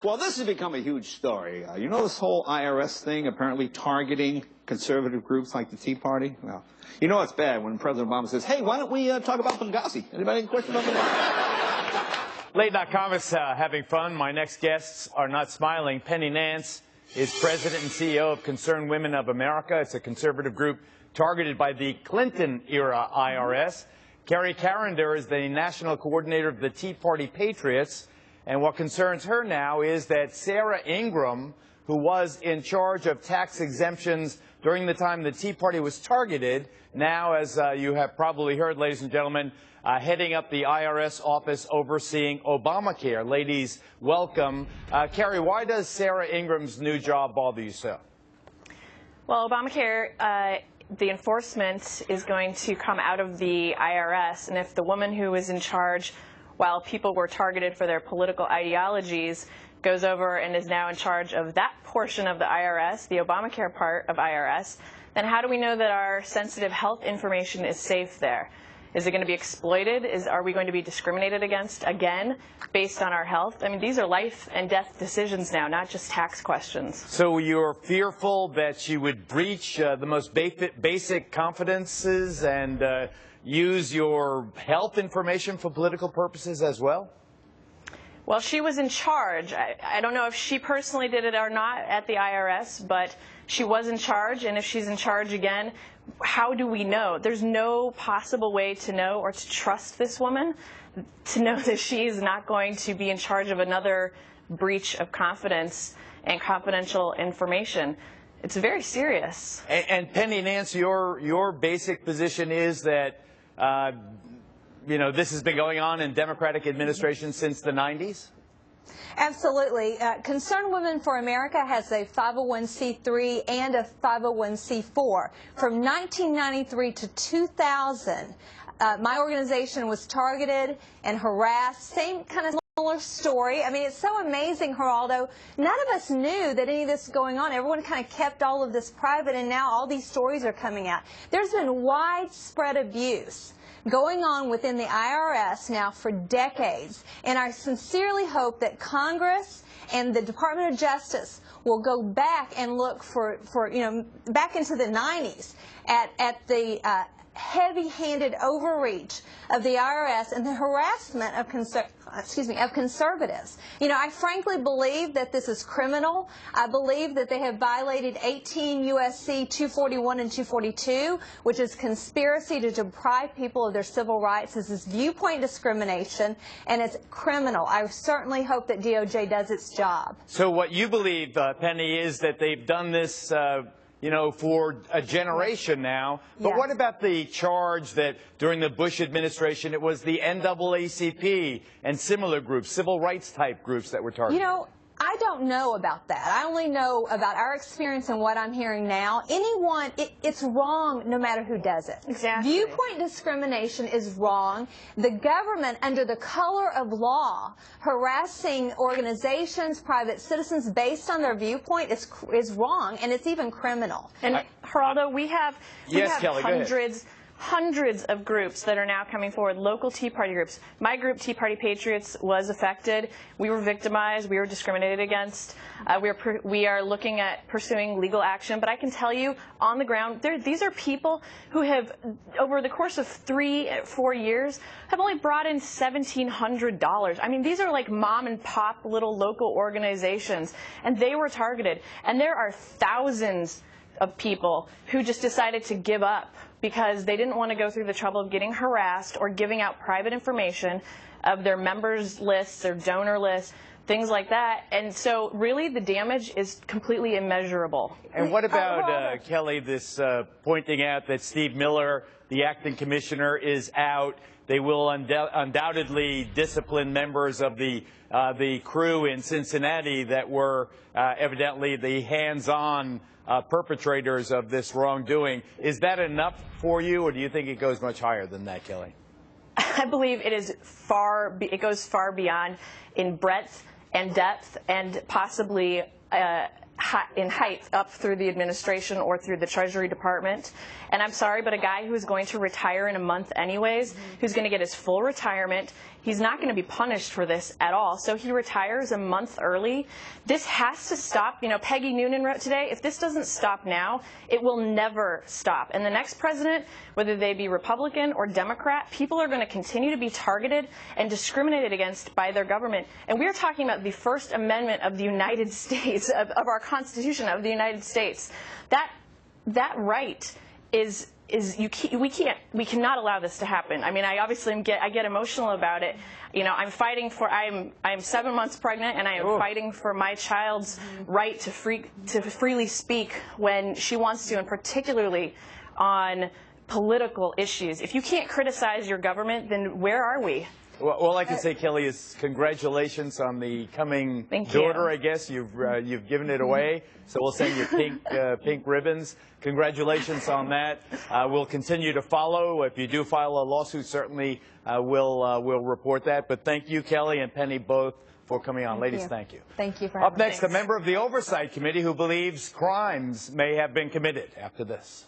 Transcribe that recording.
Well, this has become a huge story. You know this whole IRS thing apparently targeting conservative groups like the Tea Party? Well, you know it's bad when President Obama says, hey, why don't we talk about Benghazi? Anybody have a question about Benghazi? Late Night Comics having fun. My next guests are not smiling. Penny Nance is president and CEO of Concerned Women of America. It's a conservative group targeted by the Clinton-era IRS. Carrie Carrender is the national coordinator of the Tea Party Patriots. And what concerns her now is that Sarah Ingram, who was in charge of tax exemptions during the time the Tea Party was targeted, now, as you have probably heard, ladies and gentlemen, heading up the IRS office overseeing Obamacare. Ladies, welcome. Carrie, why does Sarah Ingram's new job bother you so? Well, Obamacare, the enforcement is going to come out of the IRS, and if the woman who was in charge while people were targeted for their political ideologies, goes over and is now in charge of that portion of the IRS, the Obamacare part of IRS, then how do we know that our sensitive health information is safe there? Is it going to be exploited? Are we going to be discriminated against again based on our health? I mean, these are life and death decisions now, not just tax questions. So you're fearful that she would breach the most basic confidences and use your health information for political purposes as well? Well, she was in charge. I don't know if she personally did it or not at the IRS, but she was in charge, and if she's in charge again, how do we know? There's no possible way to know or to trust this woman, to know that she's not going to be in charge of another breach of confidence and confidential information. It's very serious. And Penny Nance, your basic position is that you know, this has been going on in Democratic administration since the 90s? Absolutely. Concerned Women for America has a 501c3 and a 501c4. From 1993 to 2000, my organization was targeted and harassed. Same kind of similar story. I mean, it's so amazing, Geraldo. None of us knew that any of this was going on. Everyone kind of kept all of this private, and now all these stories are coming out. There's been widespread abuse going on within the IRS now for decades, and I sincerely hope that Congress and the Department of Justice will go back and look for back into the 90s at the heavy-handed overreach of the IRS and the harassment of conservatives. You know, I frankly believe that this is criminal. I believe that they have violated 18 U.S.C. 241 and 242, which is conspiracy to deprive people of their civil rights. This is viewpoint discrimination, and it's criminal. I certainly hope that DOJ does its job. So what you believe, Penny, is that they've done this you know, for a generation now. But Yes. What about the charge that during the Bush administration it was the NAACP and similar groups, civil rights type groups that were targeted? You know, I don't know about that. I only know about our experience and what I'm hearing now. Anyone, it's wrong no matter who does it. Exactly. Viewpoint discrimination is wrong. The government, under the color of law, harassing organizations, private citizens based on their viewpoint is wrong, and it's even criminal. And Geraldo, we have Kelly, hundreds of groups that are now coming forward, local Tea Party groups. My group, Tea Party Patriots, was affected. We were victimized. We were discriminated against. We are looking at pursuing legal action. But I can tell you, on the ground, these are people who have, over the course of 3-4 years, have only brought in $1,700. I mean, these are like mom-and-pop little local organizations, and they were targeted. And there are thousands of people who just decided to give up because they didn't want to go through the trouble of getting harassed or giving out private information of their members lists, their donor lists, things like that. And so really the damage is completely immeasurable. And what about, Kelly, this pointing out that Steve Miller, the acting commissioner, is out. They will undoubtedly discipline members of the crew in Cincinnati that were evidently the hands-on perpetrators of this wrongdoing. Is that enough for you, or do you think it goes much higher than that, Kelly? I believe it goes far beyond in breadth and depth and possibly in height up through the administration or through the Treasury Department. And I'm sorry, but a guy who's going to retire in a month anyways, who's going to get his full retirement, He's not going to be punished for this at all. So he retires a month early. This has to stop. You know, Peggy Noonan wrote today, if this doesn't stop now, it will never stop. And the next president, whether they be Republican or Democrat, people are going to continue to be targeted and discriminated against by their government. And we're talking about the First Amendment of the United States, of our Constitution of the United States. That right we cannot allow this to happen. I mean, I get emotional about it. You know, I'm 7 months pregnant, and I am fighting for my child's right to freely speak when she wants to, and particularly on political issues. If you can't criticize your government, then where are we? Well, all I can say, Kelly, is congratulations on the coming daughter. I guess you've given it away, so we'll send you pink ribbons. Congratulations on that. We'll continue to follow. If you do file a lawsuit, certainly we'll report that. But thank you, Kelly and Penny, both for coming on. Ladies, thank you. Thank you for having me. Up next, a member of the Oversight Committee who believes crimes may have been committed after this.